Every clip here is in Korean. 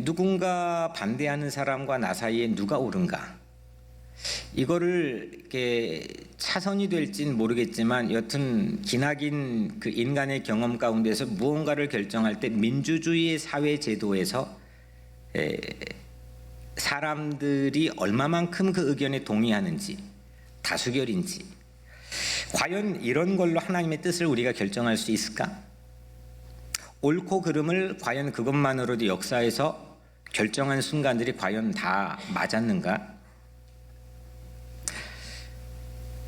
누군가 반대하는 사람과 나 사이에 누가 옳은가, 이거를 이렇게 차선이 될진 모르겠지만 여튼 기나긴 그 인간의 경험 가운데서 무언가를 결정할 때 민주주의의 사회 제도에서 사람들이 얼마만큼 그 의견에 동의하는지, 다수결인지, 과연 이런 걸로 하나님의 뜻을 우리가 결정할 수 있을까? 옳고 그름을 과연 그것만으로도 역사에서 결정한 순간들이 과연 다 맞았는가?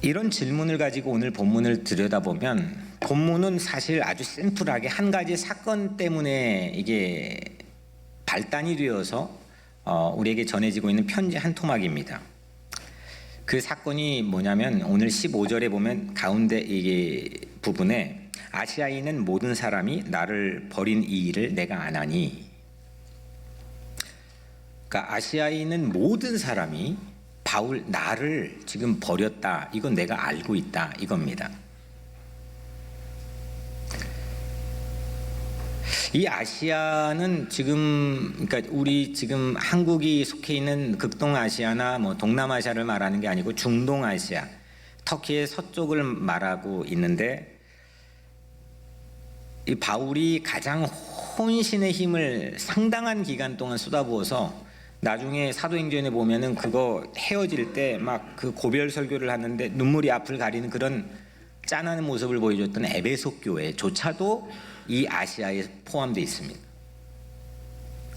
이런 질문을 가지고 오늘 본문을 들여다보면 본문은 사실 아주 심플하게 한 가지 사건 때문에 이게 발단이 되어서 우리에게 전해지고 있는 편지 한 토막입니다. 그 사건이 뭐냐면 오늘 15절에 보면 가운데 이게 부분에 아시아에 있는 모든 사람이 나를 버린 이 일을 내가 안 하니, 그러니까 아시아에 있는 모든 사람이 바울 나를 지금 버렸다, 이건 내가 알고 있다, 이겁니다. 이 아시아는 지금, 그러니까 우리 지금 한국이 속해 있는 극동아시아나 뭐 동남아시아를 말하는 게 아니고 중동아시아, 터키의 서쪽을 말하고 있는데, 이 바울이 가장 혼신의 힘을 상당한 기간 동안 쏟아부어서 나중에 사도행전에 보면은 그거 헤어질 때 막 그 고별 설교를 하는데 눈물이 앞을 가리는 그런 짠하는 모습을 보여줬던 에베소 교회조차도 이 아시아에 포함되어 있습니다.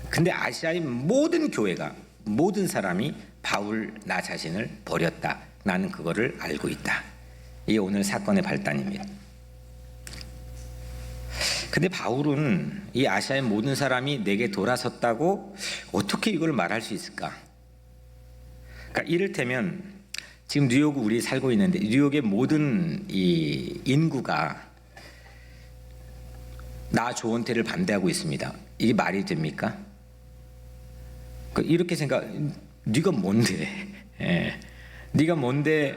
근데 아시아의 모든 교회가, 모든 사람이 바울 나 자신을 버렸다, 나는 그거를 알고 있다, 이게 오늘 사건의 발단입니다. 근데 바울은 이 아시아의 모든 사람이 내게 돌아섰다고 어떻게 이걸 말할 수 있을까? 그러니까 이를테면 지금 뉴욕 우리 살고 있는데 뉴욕의 모든 이 인구가 나 조원태를 반대하고 있습니다. 이게 말이 됩니까? 이렇게 생각, 네가 뭔데? 네가 뭔데?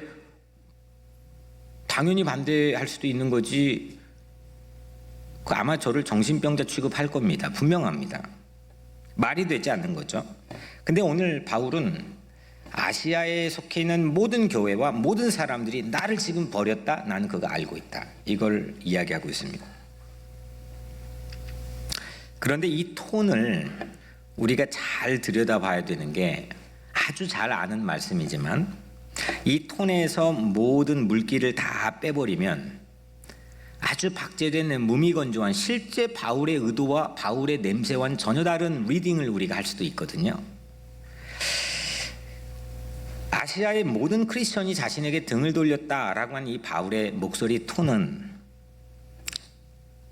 당연히 반대할 수도 있는 거지. 아마 저를 정신병자 취급할 겁니다. 분명합니다. 말이 되지 않는 거죠. 근데 오늘 바울은 아시아에 속해 있는 모든 교회와 모든 사람들이 나를 지금 버렸다, 나는 그거 알고 있다, 이걸 이야기하고 있습니다. 그런데 이 톤을 우리가 잘 들여다봐야 되는 게, 아주 잘 아는 말씀이지만 이 톤에서 모든 물기를 다 빼버리면 아주 박제된 무미건조한 실제 바울의 의도와 바울의 냄새와는 전혀 다른 리딩을 우리가 할 수도 있거든요. 아시아의 모든 크리스천이 자신에게 등을 돌렸다라고 한 이 바울의 목소리 톤은,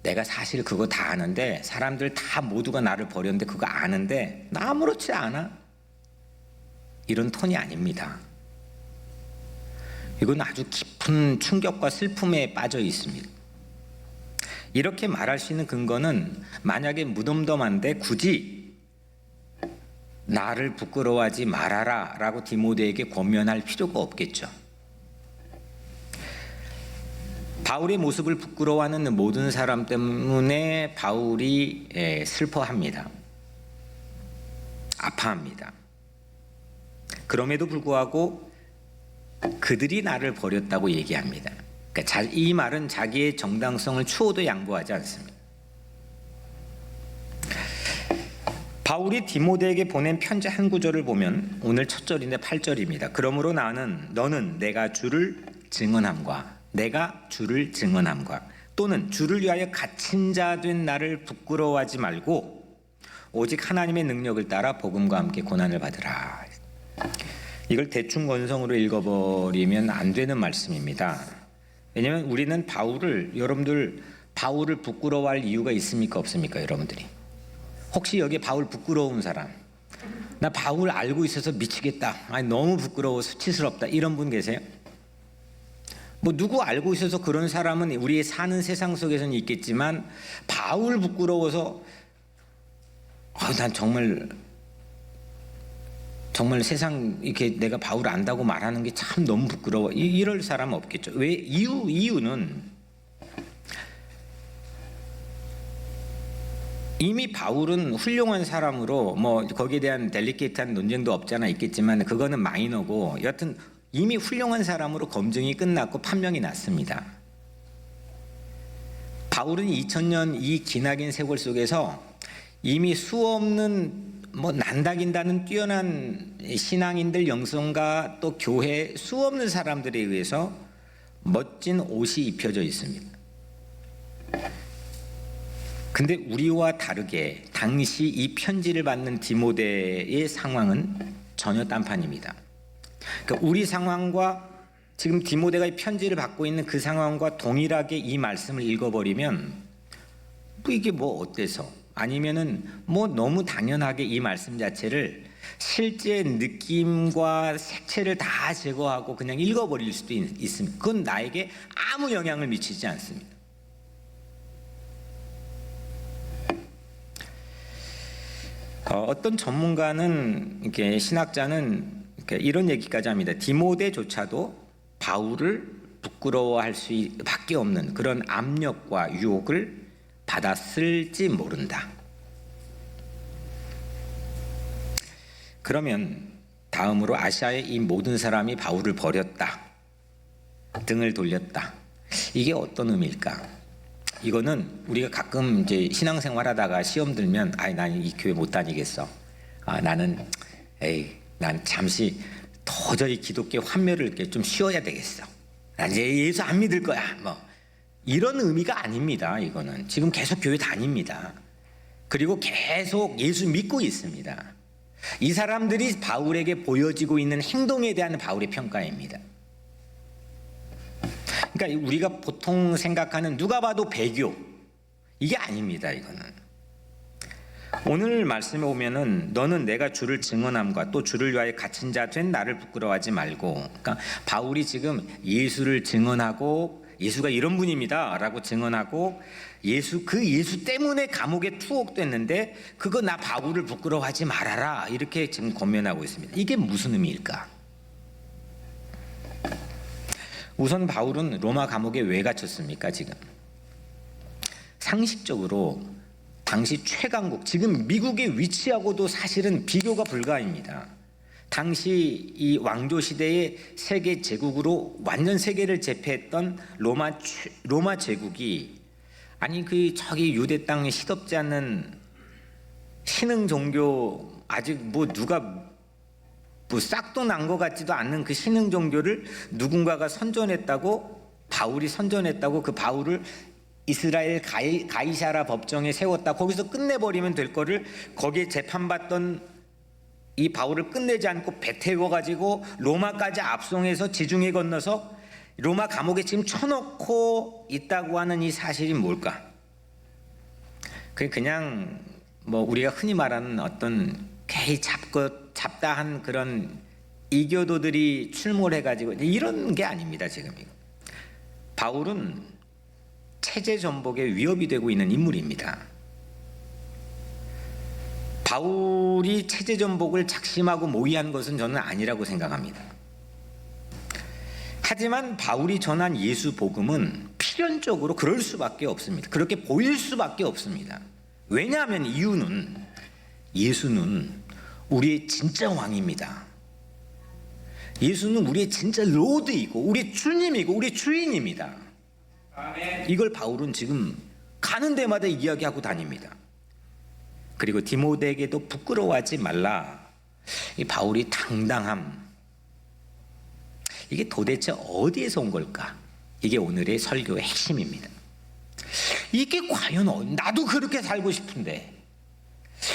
내가 사실 그거 다 아는데, 사람들 다 모두가 나를 버렸는데 그거 아는데 나 아무렇지 않아, 이런 톤이 아닙니다. 이건 아주 깊은 충격과 슬픔에 빠져 있습니다. 이렇게 말할 수 있는 근거는, 만약에 무덤덤한데 굳이 나를 부끄러워하지 말아라 라고 디모데에게 권면할 필요가 없겠죠. 바울의 모습을 부끄러워하는 모든 사람 때문에 바울이 슬퍼합니다. 아파합니다. 그럼에도 불구하고 그들이 나를 버렸다고 얘기합니다. 그러니까 이 말은 자기의 정당성을 추호도 양보하지 않습니다. 바울이 디모데에게 보낸 편지 한 구절을 보면 오늘 첫 절인데 8절입니다. 그러므로 너는 내가 주를 증언함과, 내가 주를 증언함과, 또는 주를 위하여 갇힌 자 된 나를 부끄러워하지 말고 오직 하나님의 능력을 따라 복음과 함께 고난을 받으라. 이걸 대충 건성으로 읽어버리면 안 되는 말씀입니다. 왜냐하면 우리는 여러분들 바울을 부끄러워할 이유가 있습니까, 없습니까? 여러분들이 혹시 여기에 바울 부끄러운 사람, 나 바울 알고 있어서 미치겠다, 아니 너무 부끄러워 수치스럽다, 이런 분 계세요? 뭐 누구 알고 있어서 그런 사람은 우리의 사는 세상 속에서는 있겠지만, 바울 부끄러워서 난 정말 세상 이렇게 내가 바울 안다고 말하는 게 참 너무 부끄러워, 이럴 사람 없겠죠. 왜? 이유는 이미 바울은 훌륭한 사람으로 뭐 거기에 대한 델리케이트한 논쟁도 없잖아 있겠지만 그거는 마이너고 여하튼 이미 훌륭한 사람으로 검증이 끝났고 판명이 났습니다. 바울은 2000년 이 기나긴 세월 속에서 이미 수없는 뭐 난다긴다는 뛰어난 신앙인들 영성가 또 교회 수없는 사람들에 의해서 멋진 옷이 입혀져 있습니다. 근데 우리와 다르게 당시 이 편지를 받는 디모데의 상황은 전혀 딴판입니다. 그러니까 우리 상황과 지금 디모데가 이 편지를 받고 있는 그 상황과 동일하게 이 말씀을 읽어버리면 뭐 이게 뭐 어때서 아니면은 뭐 너무 당연하게 이 말씀 자체를 실제 느낌과 색채를 다 제거하고 그냥 읽어버릴 수도 있습니다. 그건 나에게 아무 영향을 미치지 않습니다. 어떤 전문가는 이렇게 신학자는 이런 얘기까지 합니다. 디모데조차도 바울을 부끄러워할 수밖에 없는 그런 압력과 유혹을 받았을지 모른다. 그러면 다음으로 아시아의 이 모든 사람이 바울을 버렸다, 등을 돌렸다. 이게 어떤 의미일까? 이거는 우리가 가끔 이제 신앙생활하다가 시험 들면 난 이 교회 못 다니겠어. 나는 난 잠시 도저히 기독교 환멸을 이렇게 좀 쉬어야 되겠어. 난 이제 예수 안 믿을 거야. 뭐 이런 의미가 아닙니다. 이거는 지금 계속 교회 다닙니다. 그리고 계속 예수 믿고 있습니다. 이 사람들이 바울에게 보여지고 있는 행동에 대한 바울의 평가입니다. 그러니까 우리가 보통 생각하는 누가 봐도 배교, 이게 아닙니다. 이거는 오늘 말씀에 보면은 너는 내가 주를 증언함과 또 주를 위하여 갇힌 자 된 나를 부끄러워하지 말고, 그러니까 바울이 지금 예수를 증언하고 예수가 이런 분입니다 라고 증언하고 그 예수 때문에 감옥에 투옥됐는데 그거 나 바울을 부끄러워하지 말아라 이렇게 지금 권면하고 있습니다. 이게 무슨 의미일까? 우선 바울은 로마 감옥에 왜 갇혔습니까? 지금 상식적으로 당시 최강국, 지금 미국의 위치하고도 사실은 비교가 불가합니다. 당시 이 왕조 시대의 세계 제국으로 완전 세계를 제패했던 로마 제국이 아니 저기 유대 땅에 시덥지 않는 신흥 종교, 아직 뭐 누가 뭐 싹도 난 것 같지도 않는 그 신흥 종교를 누군가가 선전했다고, 바울이 선전했다고 그 바울을 이스라엘 가이사라 법정에 세웠다, 거기서 끝내버리면 될 거를 거기에 재판받던 이 바울을 끝내지 않고 배 태워가지고 로마까지 압송해서 지중해 건너서 로마 감옥에 지금 쳐놓고 있다고 하는 이 사실이 뭘까? 그냥 뭐 우리가 흔히 말하는 어떤 개이 잡다한 그런 이교도들이 출몰해가지고 이런 게 아닙니다. 지금 이거 바울은 체제 전복에 위협이 되고 있는 인물입니다. 바울이 체제 전복을 작심하고 모의한 것은 저는 아니라고 생각합니다. 하지만 바울이 전한 예수 복음은 필연적으로 그럴 수밖에 없습니다. 그렇게 보일 수밖에 없습니다. 왜냐하면 이유는 예수는 우리의 진짜 왕입니다. 예수는 우리의 진짜 로드이고 우리 주님이고 우리 주인입니다. 이걸 바울은 지금 가는 데마다 이야기하고 다닙니다. 그리고 디모데에게도 부끄러워하지 말라. 이 바울이 당당함, 이게 도대체 어디에서 온 걸까? 이게 오늘의 설교의 핵심입니다. 이게 과연 나도 그렇게 살고 싶은데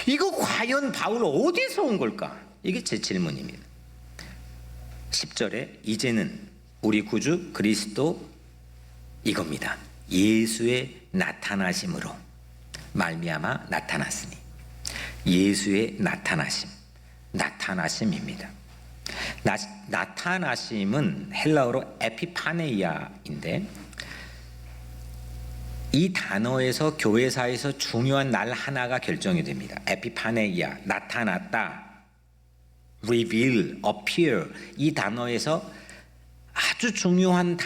이거 과연 바울 어디에서 온 걸까? 이게 제 질문입니다. 10절에 이제는 우리 구주 그리스도 이겁니다. 예수의 나타나심으로 말미암아 나타났으니. 예수의 나타나심입니다. 나타나심은 헬라어로 에피파네이아인데 이 단어에서 교회사에서 중요한 날 하나가 결정이 됩니다. 에피파네이아, 나타났다, reveal, appear, 이 단어에서 아주 중요한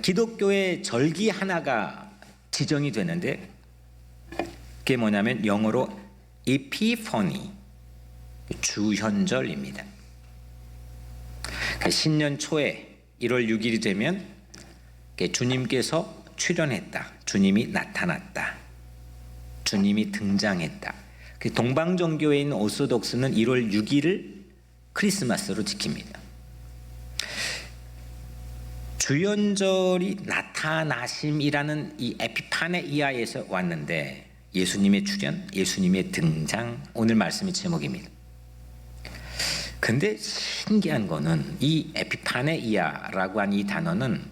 기독교의 절기 하나가 지정이 되는데 그게 뭐냐면 영어로 Epiphany, 주현절입니다. 신년 초에 1월 6일이 되면 주님께서 출현했다, 주님이 나타났다, 주님이 등장했다. 동방종교에 있는 오소독스는 1월 6일을 크리스마스로 지킵니다. 주연절이 나타나심이라는 이 에피파네이아에서 왔는데, 예수님의 출현, 예수님의 등장, 오늘 말씀의 제목입니다. 근데 신기한 거는 이 에피파네이아라고 하는 이 단어는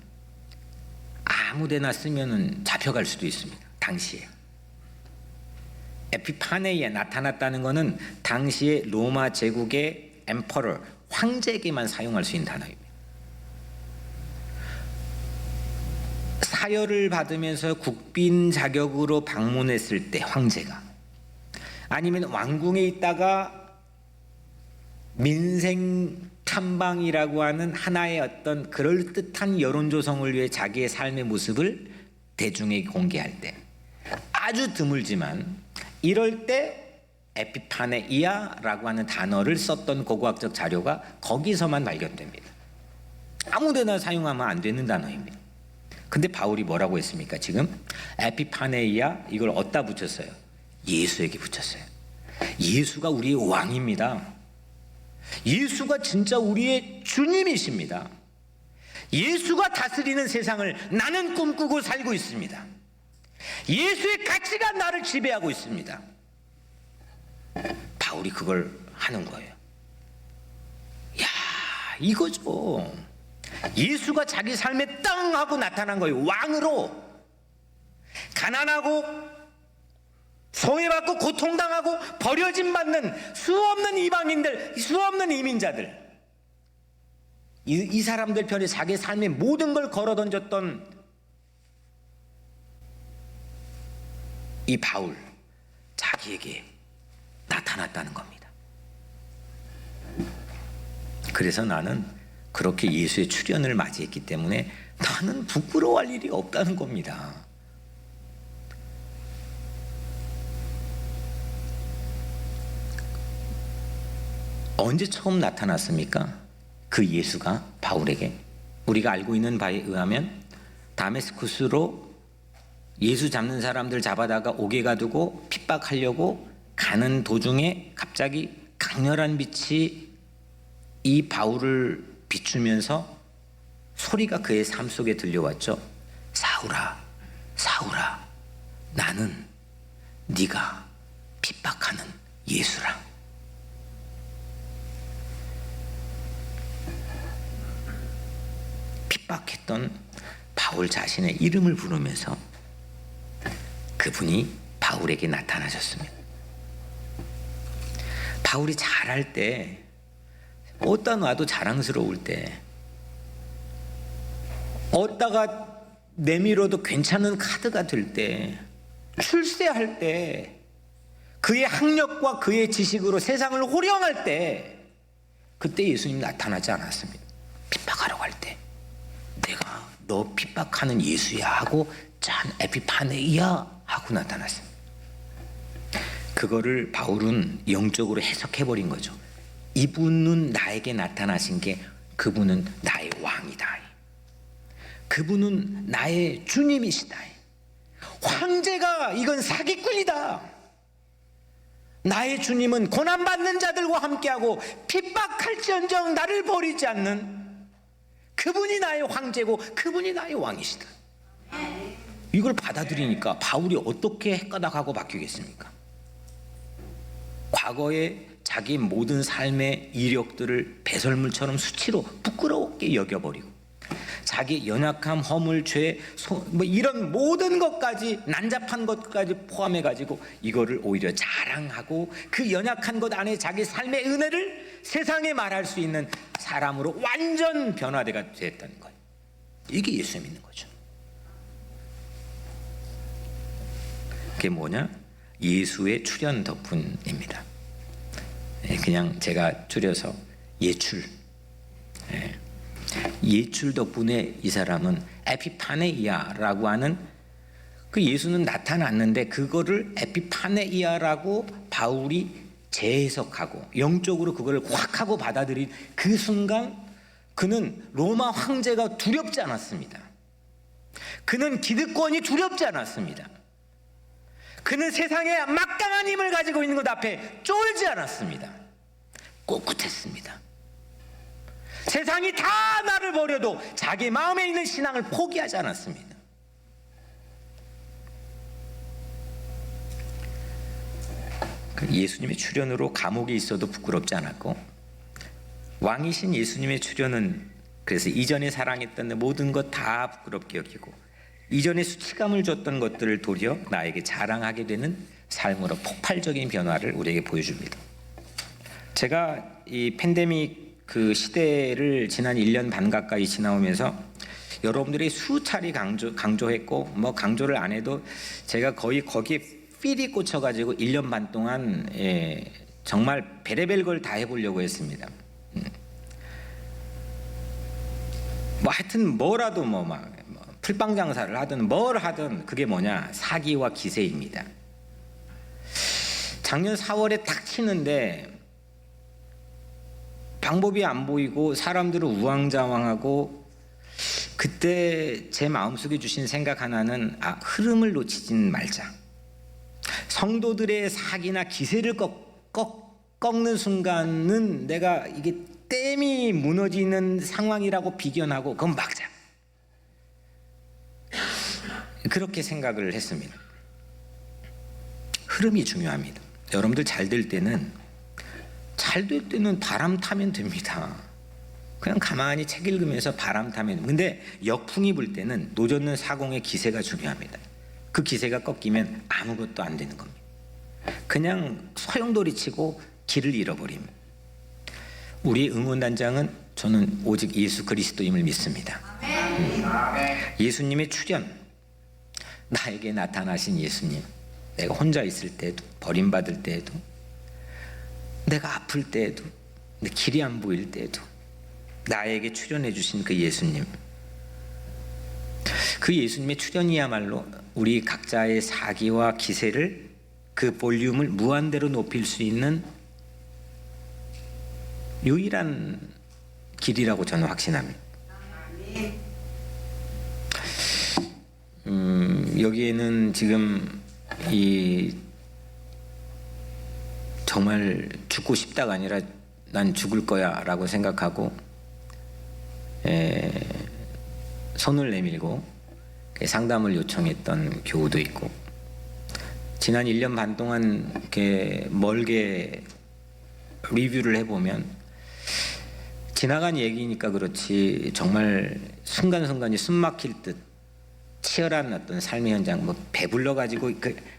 아무데나 쓰면은 잡혀갈 수도 있습니다. 당시에 에피파네이아, 나타났다는 거는 당시에 로마 제국의 엠퍼러, 황제에게만 사용할 수 있는 단어입니다. 사열을 받으면서 국빈 자격으로 방문했을 때 황제가, 아니면 왕궁에 있다가 민생 탐방이라고 하는 하나의 어떤 그럴듯한 여론 조성을 위해 자기의 삶의 모습을 대중에게 공개할 때, 아주 드물지만 이럴 때 에피파네이아라고 하는 단어를 썼던 고고학적 자료가 거기서만 발견됩니다. 아무데나 사용하면 안 되는 단어입니다. 근데 바울이 뭐라고 했습니까? 지금 에피파네이아, 이걸 어디다 붙였어요? 예수에게 붙였어요. 예수가 우리의 왕입니다. 예수가 진짜 우리의 주님이십니다. 예수가 다스리는 세상을 나는 꿈꾸고 살고 있습니다. 예수의 가치가 나를 지배하고 있습니다. 바울이 그걸 하는 거예요. 야, 이거죠. 예수가 자기 삶에 땅 하고 나타난 거예요. 왕으로. 가난하고 소외받고 고통당하고 버려짐 받는 수없는 이방인들, 수없는 이민자들, 이 사람들 편에 자기 삶의 모든 걸 걸어 던졌던 이 바울, 자기에게 나타났다는 겁니다. 그래서 나는 그렇게 예수의 출현을 맞이했기 때문에 나는 부끄러워할 일이 없다는 겁니다. 언제 처음 나타났습니까? 그 예수가 바울에게, 우리가 알고 있는 바에 의하면 다메스쿠스로 예수 잡는 사람들 잡아다가 옥에 가두고 핍박하려고 가는 도중에 갑자기 강렬한 빛이 이 바울을 비추면서 소리가 그의 삶 속에 들려왔죠. 사울아, 사울아, 나는 네가 핍박하는 예수라. 핍박했던 바울 자신의 이름을 부르면서 그분이 바울에게 나타나셨습니다. 바울이 잘할 때, 어디다 놔도 자랑스러울 때, 어디다가 내밀어도 괜찮은 카드가 될 때, 출세할 때, 그의 학력과 그의 지식으로 세상을 호령할 때, 그때 예수님 나타나지 않았습니다. 핍박하려고 할 때, 내가 너 핍박하는 예수야 하고 짠, 에피파네이아 하고 나타났습니다. 그거를 바울은 영적으로 해석해버린 거죠. 이분은 나에게 나타나신 게, 그분은 나의 왕이다, 그분은 나의 주님이시다, 황제가 이건 사기꾼이다, 나의 주님은 고난받는 자들과 함께하고 핍박할지언정 나를 버리지 않는 그분이 나의 황제고 그분이 나의 왕이시다. 이걸 받아들이니까 바울이 어떻게 헷가닥하고 바뀌겠습니까? 과거에 자기 모든 삶의 이력들을 배설물처럼 수치로 부끄럽게 여겨버리고, 자기 연약함, 허물, 죄, 뭐 이런 모든 것까지, 난잡한 것까지 포함해가지고 이거를 오히려 자랑하고 그 연약한 것 안에 자기 삶의 은혜를 세상에 말할 수 있는 사람으로 완전 변화가 됐다는 거예요. 이게 예수 믿는 거죠. 그게 뭐냐? 예수의 출현 덕분입니다. 그냥 제가 줄여서 예출. 예출 덕분에 이 사람은 에피파네이아라고 하는 그 예수는 나타났는데 그거를 에피파네이아라고 바울이 재해석하고 영적으로 그걸 확 하고 받아들인 그 순간 그는 로마 황제가 두렵지 않았습니다. 그는 기득권이 두렵지 않았습니다. 그는 세상에 막강한 힘을 가지고 있는 것 앞에 쫄지 않았습니다. 꿋꿋했습니다. 세상이 다 나를 버려도 자기 마음에 있는 신앙을 포기하지 않았습니다. 예수님의 출현으로 감옥에 있어도 부끄럽지 않았고, 왕이신 예수님의 출현은 그래서 이전에 사랑했던 모든 것 다 부끄럽게 여기고 이전에 수치감을 줬던 것들을 도리어 나에게 자랑하게 되는 삶으로 폭발적인 변화를 우리에게 보여줍니다. 제가 이 팬데믹 그 시대를 지난 1년 반 가까이 지나오면서 여러분들이 수차례 강조했고 뭐 강조를 안 해도 제가 거의 거기에 필이 꽂혀가지고 1년 반 동안 정말 별의별 걸 다 해보려고 했습니다. 뭐 하여튼 뭐라도 막 풀빵 장사를 하든 뭘 하든 그게 뭐냐, 사기와 기세입니다. 작년 4월에 딱 치는데 방법이 안 보이고 사람들은 우왕좌왕하고, 그때 제 마음속에 주신 생각 하나는 흐름을 놓치진 말자. 성도들의 사기나 기세를 꺾는 순간은 내가 이게 댐이 무너지는 상황이라고 비견하고 그건 막자. 그렇게 생각을 했습니다. 흐름이 중요합니다. 여러분들 잘 될 때는 바람 타면 됩니다. 그냥 가만히 책 읽으면서 바람 타면. 근데 역풍이 불 때는 노젓는 사공의 기세가 중요합니다. 그 기세가 꺾이면 아무것도 안 되는 겁니다. 그냥 소용돌이 치고 길을 잃어버립니다. 우리 응원단장은 저는 오직 예수 그리스도임을 믿습니다. 예수님의 출현, 나에게 나타나신 예수님, 내가 혼자 있을 때도, 버림받을 때에도, 내가 아플 때에도, 내 길이 안 보일 때에도 나에게 출현해 주신 그 예수님, 그 예수님의 출현이야말로 우리 각자의 사기와 기세를, 그 볼륨을 무한대로 높일 수 있는 유일한 길이라고 저는 확신합니다. 여기에는 지금 정말 죽고 싶다가 아니라 난 죽을 거야 라고 생각하고 손을 내밀고 상담을 요청했던 교우도 있고, 지난 1년 반 동안 이렇게 멀게 리뷰를 해보면 지나간 얘기니까 그렇지 정말 순간순간이 숨 막힐 듯 치열한 어떤 삶의 현장, 뭐 배불러 가지고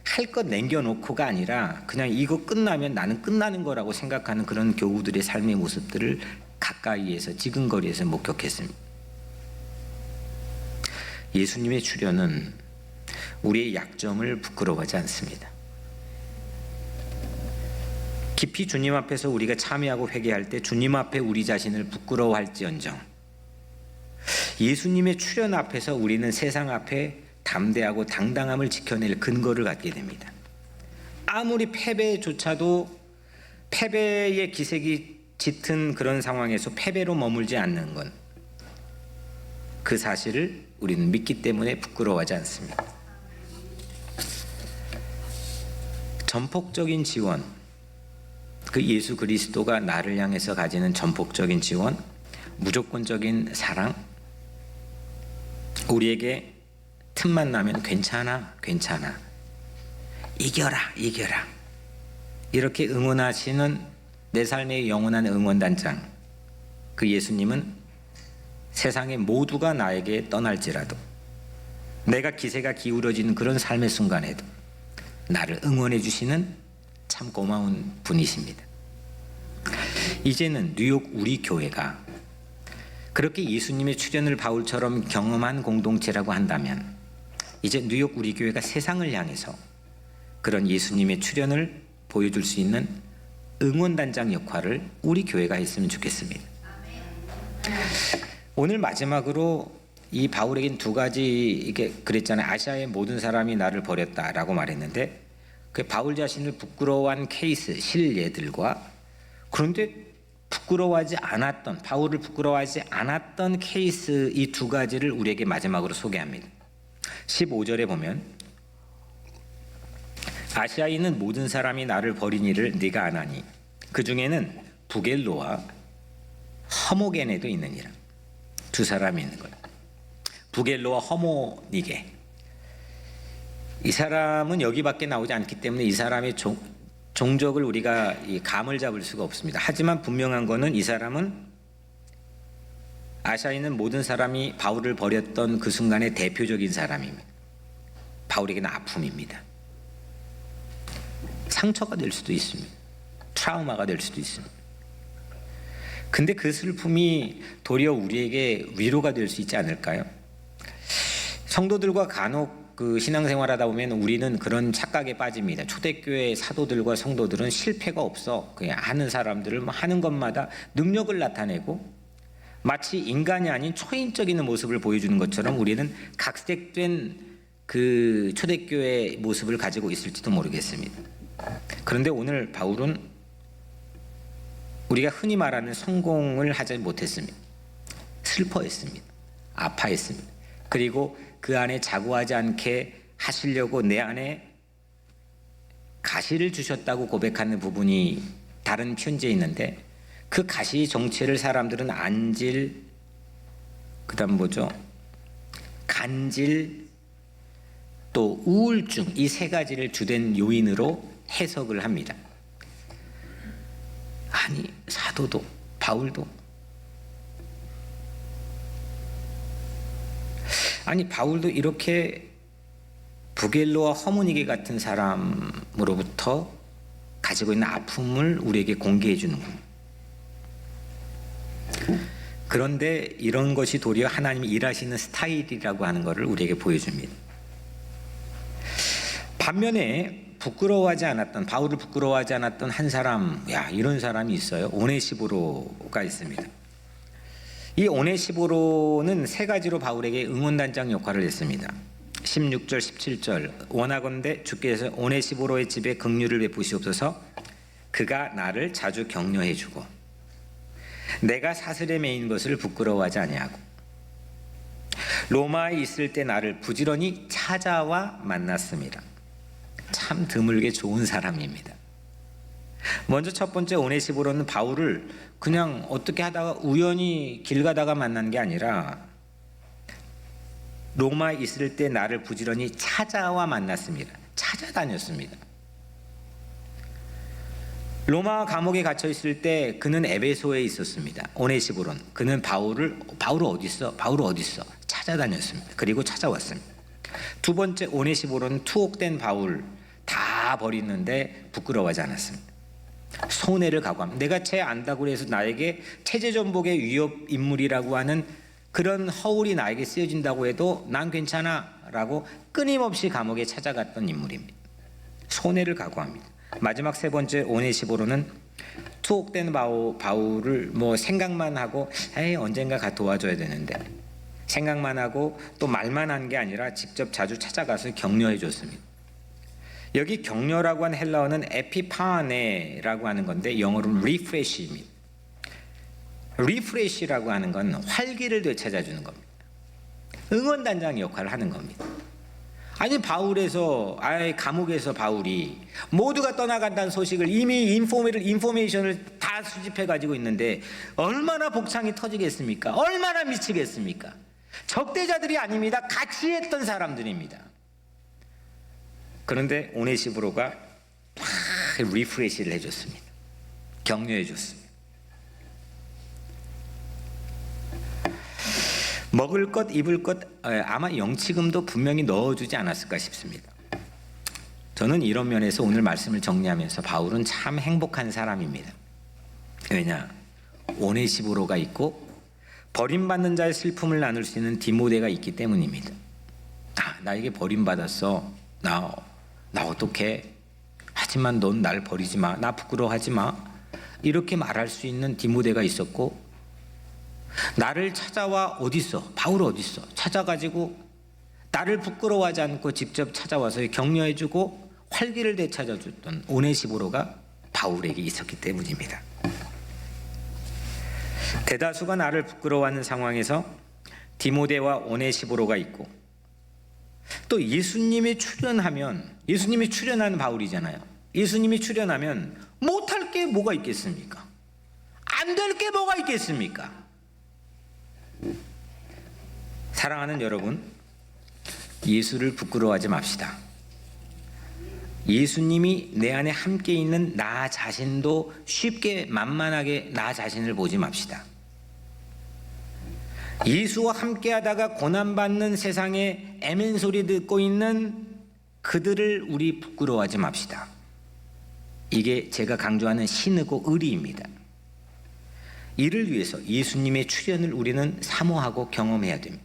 할 것 남겨놓고가 아니라 그냥 이거 끝나면 나는 끝나는 거라고 생각하는 그런 교우들의 삶의 모습들을 가까이에서 지근거리에서 목격했습니다. 예수님의 출현은 우리의 약점을 부끄러워하지 않습니다. 깊이 주님 앞에서 우리가 참여하고 회개할 때 주님 앞에 우리 자신을 부끄러워할지언정, 예수님의 출현 앞에서 우리는 세상 앞에 담대하고 당당함을 지켜낼 근거를 갖게 됩니다. 아무리 패배조차도 패배의 기색이 짙은 그런 상황에서 패배로 머물지 않는 건, 그 사실을 우리는 믿기 때문에 부끄러워하지 않습니다. 전폭적인 지원, 그 예수 그리스도가 나를 향해서 가지는 전폭적인 지원, 무조건적인 사랑, 우리에게 틈만 나면 괜찮아 이겨라 이렇게 응원하시는 내 삶의 영원한 응원단장, 그 예수님은 세상의 모두가 나에게 떠날지라도, 내가 기세가 기울어지는 그런 삶의 순간에도 나를 응원해 주시는 참 고마운 분이십니다. 이제는 뉴욕 우리 교회가 그렇게 예수님의 출현을 바울처럼 경험한 공동체라고 한다면, 이제 뉴욕 우리 교회가 세상을 향해서 그런 예수님의 출현을 보여줄 수 있는 응원단장 역할을 우리 교회가 했으면 좋겠습니다. 오늘 마지막으로 이 바울에겐 두 가지 이게 그랬잖아요. 아시아의 모든 사람이 나를 버렸다라고 말했는데 그 바울 자신을 부끄러워한 케이스 실예들과 그런데 부끄러워하지 않았던 바울을 부끄러워하지 않았던 케이스 이 두 가지를 우리에게 마지막으로 소개합니다. 15절에 보면 아시아에 있는 모든 사람이 나를 버린 일을 네가 아나니 그 중에는 부겔로와 허모게네도 있느니라. 두 사람이 있는 거예요. 부겔로와 허모니게. 이 사람은 여기밖에 나오지 않기 때문에 이 사람의 종족을 우리가 감을 잡을 수가 없습니다. 하지만 분명한 것은 이 사람은 아시아에 있는 모든 사람이 바울을 버렸던 그 순간의 대표적인 사람입니다. 바울에게는 아픔입니다. 상처가 될 수도 있습니다. 트라우마가 될 수도 있습니다. 근데 그 슬픔이 도리어 우리에게 위로가 될 수 있지 않을까요? 성도들과 간혹 그 신앙생활하다 보면 우리는 그런 착각에 빠집니다. 초대교회 사도들과 성도들은 실패가 없어. 그냥 하는 사람들을 하는 것마다 능력을 나타내고 마치 인간이 아닌 초인적인 모습을 보여주는 것처럼 우리는 각색된 그 초대교회 모습을 가지고 있을지도 모르겠습니다. 그런데 오늘 바울은 우리가 흔히 말하는 성공을 하지 못했습니다. 슬퍼했습니다. 아파했습니다. 그리고 그 안에 자고하지 않게 하시려고 내 안에 가시를 주셨다고 고백하는 부분이 다른 편지에 있는데 그 가시 정체를 사람들은 안질, 그다음 뭐죠? 간질, 또 우울증 이 세 가지를 주된 요인으로 해석을 합니다. 아니 사도도 바울도 아니 바울도 이렇게 부겔로와 허모니게 같은 사람으로부터 가지고 있는 아픔을 우리에게 공개해 주는 겁니다. 그런데 이런 것이 도리어 하나님이 일하시는 스타일이라고 하는 것을 우리에게 보여줍니다. 반면에 부끄러워하지 않았던 바울을 부끄러워하지 않았던 한 사람, 이런 사람이 있어요. 오네시보로가 있습니다. 이 오네시보로는 세 가지로 바울에게 응원단장 역할을 했습니다. 16절 17절 원하건대 주께서 오네시보로의 집에 긍휼을 베푸시옵소서. 그가 나를 자주 격려해 주고 내가 사슬에 매인 것을 부끄러워하지 아니하고 로마에 있을 때 나를 부지런히 찾아와 만났습니다. 참 드물게 좋은 사람입니다. 먼저 첫 번째 오네시보로는 바울을 그냥 어떻게 하다가 우연히 길 가다가 만난 게 아니라 로마에 있을 때 나를 부지런히 찾아와 만났습니다. 찾아다녔습니다. 로마 감옥에 갇혀 있을 때 그는 에베소에 있었습니다. 오네시보로는 그는 바울 어디 있어? 바울 어디 있어? 찾아다녔습니다. 그리고 찾아왔습니다. 두 번째 오네시보로는 투옥된 바울 다 버리는데 부끄러워하지 않았습니다. 손해를 각오합니다. 내가 쟤 안다고 해서 나에게 체제전복의 위협 인물이라고 하는 그런 허울이 나에게 쓰여진다고 해도 난 괜찮아 라고 끊임없이 감옥에 찾아갔던 인물입니다. 손해를 각오합니다. 마지막 세 번째 오네시보로는 투옥된 바울을 생각만 하고 언젠가 도와줘야 되는데 생각만 하고 또 말만 한 게 아니라 직접 자주 찾아가서 격려해 줬습니다. 여기 격려라고 하는 헬라어는 에피파네라고 하는 건데 영어로는 리프레시입니다. 리프레시라고 하는 건 활기를 되찾아주는 겁니다. 응원단장 역할을 하는 겁니다. 아니 감옥에서 바울이 모두가 떠나간다는 소식을 이미 인포메이션을 다 수집해 가지고 있는데 얼마나 복창이 터지겠습니까? 얼마나 미치겠습니까? 적대자들이 아닙니다. 같이 했던 사람들입니다. 그런데 오네시보로가 막 리프레시를 해줬습니다. 격려해 줬습니다. 먹을 것, 입을 것 아마 영치금도 분명히 넣어주지 않았을까 싶습니다. 저는 이런 면에서 오늘 말씀을 정리하면서 바울은 참 행복한 사람입니다. 왜냐? 오네시보로가 있고 버림받는 자의 슬픔을 나눌 수 있는 디모데가 있기 때문입니다. 나에게 버림받았어. 나 어떡해? 하지만 넌 날 버리지 마. 나 부끄러워하지 마. 이렇게 말할 수 있는 디모데가 있었고 나를 찾아와 어딨어? 바울 어딨어? 찾아가지고 나를 부끄러워하지 않고 직접 찾아와서 격려해주고 활기를 되찾아줬던 오네시보로가 바울에게 있었기 때문입니다. 대다수가 나를 부끄러워하는 상황에서 디모데와 오네시보로가 있고, 또 예수님이 출연하는 바울이잖아요. 예수님이 출연하면 못할 게 뭐가 있겠습니까? 안 될 게 뭐가 있겠습니까? 사랑하는 여러분, 예수를 부끄러워하지 맙시다. 예수님이 내 안에 함께 있는 나 자신도 쉽게 만만하게 나 자신을 보지 맙시다. 예수와 함께 하다가 고난받는 세상에 애맨소리 듣고 있는 그들을 우리 부끄러워하지 맙시다. 이게 제가 강조하는 신의고 의리입니다. 이를 위해서 예수님의 출현을 우리는 사모하고 경험해야 됩니다.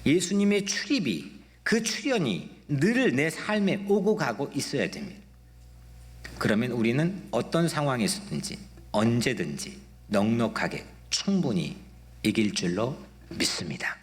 예수님의 출입이, 그 출현이 늘 내 삶에 오고 가고 있어야 됩니다. 그러면 우리는 어떤 상황에서든지 언제든지 넉넉하게 충분히 이길 줄로 믿습니다.